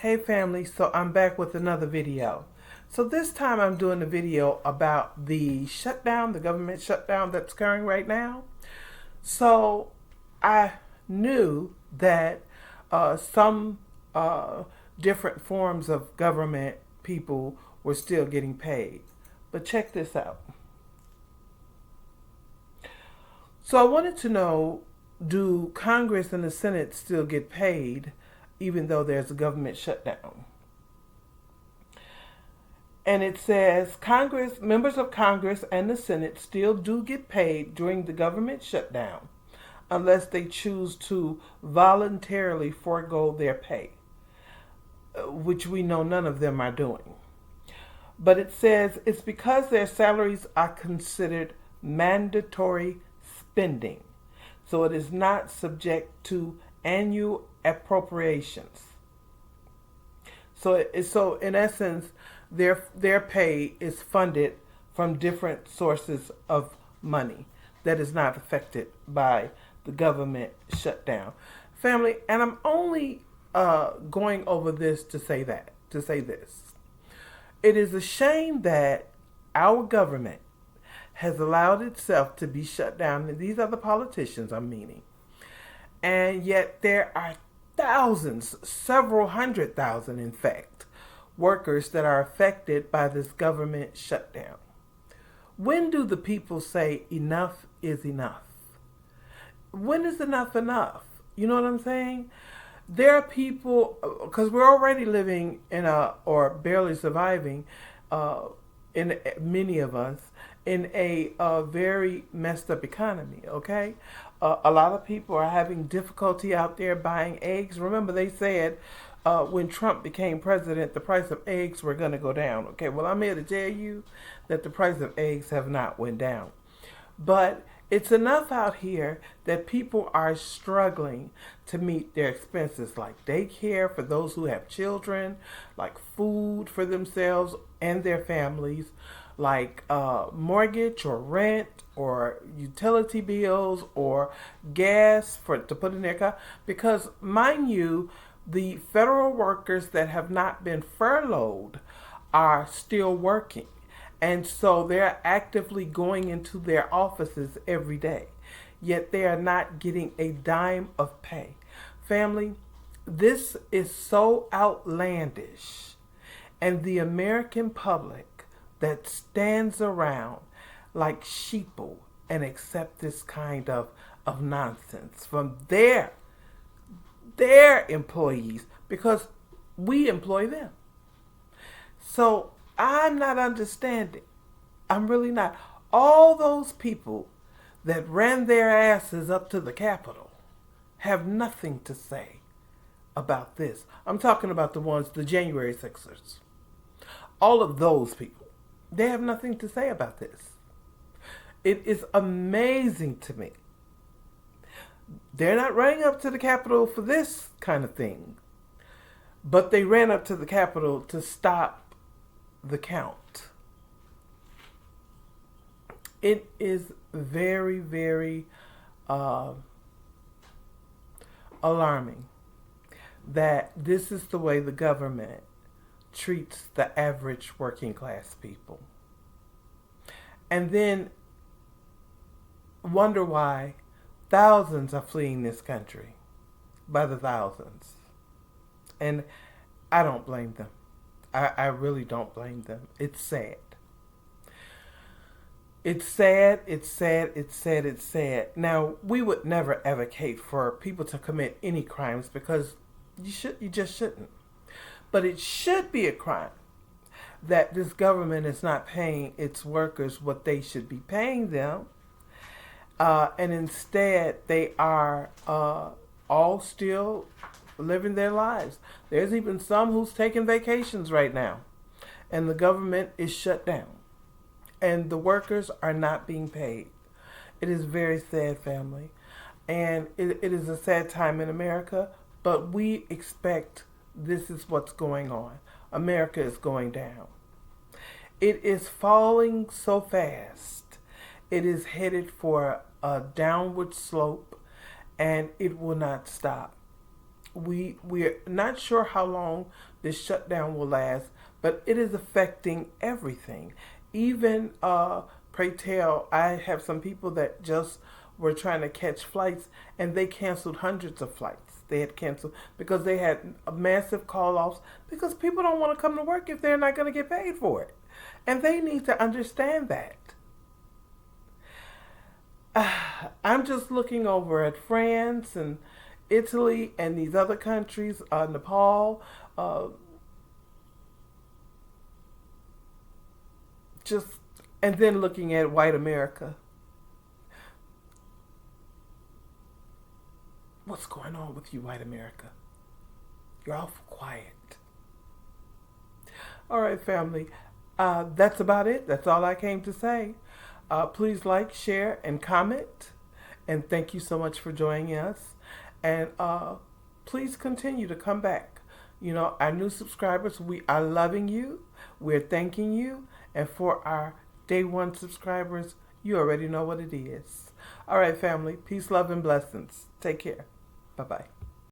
Hey family, so I'm back with another video. So this time I'm doing a video about the shutdown, the government shutdown that's occurring right now. So I knew that some different forms of government people were still getting paid. But check this out. So I wanted to know, do Congress and the Senate still get paid even though there's a government shutdown? And it says Congress, members of Congress and the Senate still do get paid during the government shutdown unless they choose to voluntarily forego their pay, which we know none of them are doing. But it says it's because their salaries are considered mandatory spending. So it is not subject to annual appropriations. So in essence, their pay is funded from different sources of money that is not affected by the government shutdown. Family, and I'm only going over this to say this. It is a shame that our government has allowed itself to be shut down, and these are the politicians I'm meaning. And yet there are thousands, several hundred thousand in fact, workers that are affected by this government shutdown. When do the people say enough is enough? When is enough enough? You know what I'm saying? There are people, because we're already living in or barely surviving, in many of us, in a very messed up economy, okay? A lot of people are having difficulty out there buying eggs. Remember, they said when Trump became president, the price of eggs were going to go down. Okay, well, I'm here to tell you that the price of eggs have not went down. But it's enough out here that people are struggling to meet their expenses, like daycare for those who have children, like food for themselves and their families, like mortgage or rent or utility bills or gas to put in their car. Because mind you, the federal workers that have not been furloughed are still working. And so they're actively going into their offices every day. Yet they are not getting a dime of pay. Family, this is so outlandish. And the American public that stands around like sheeple and accept this kind of nonsense from their employees, because we employ them. So I'm not understanding. I'm really not. All those people that ran their asses up to the Capitol have nothing to say about this. I'm talking about the January 6ers. All of those people, they have nothing to say about this. It is amazing to me. They're not running up to the Capitol for this kind of thing, but they ran up to the Capitol to stop the count. It is very, very alarming that this is the way the government treats the average working class people. And then wonder why thousands are fleeing this country by the thousands. And I don't blame them. I really don't blame them. It's sad. It's sad, it's sad, it's sad, it's sad. Now, we would never advocate for people to commit any crimes because you just shouldn't. But it should be a crime that this government is not paying its workers what they should be paying them. And instead, they are all still living their lives. There's even some who's taking vacations right now. And the government is shut down. And the workers are not being paid. It is very sad, family. And it is a sad time in America. But we expect this is what's going on. America is going down. It is falling so fast. It is headed for a downward slope, and it will not stop. we're not sure how long this shutdown will last, but it is affecting everything. Even pray tell, I have some people that just were trying to catch flights and they canceled hundreds of flights. They had canceled because they had massive call offs because people don't want to come to work if they're not going to get paid for it. And they need to understand that. I'm just looking over at France and Italy and these other countries, Nepal, just, and then looking at white America. What's going on with you, white America? You're awful quiet. All right, family. That's about it. That's all I came to say. Please like, share, and comment. And thank you so much for joining us. And please continue to come back. You know, our new subscribers, we are loving you. We're thanking you. And for our day one subscribers, you already know what it is. All right, family. Peace, love, and blessings. Take care. Bye-bye.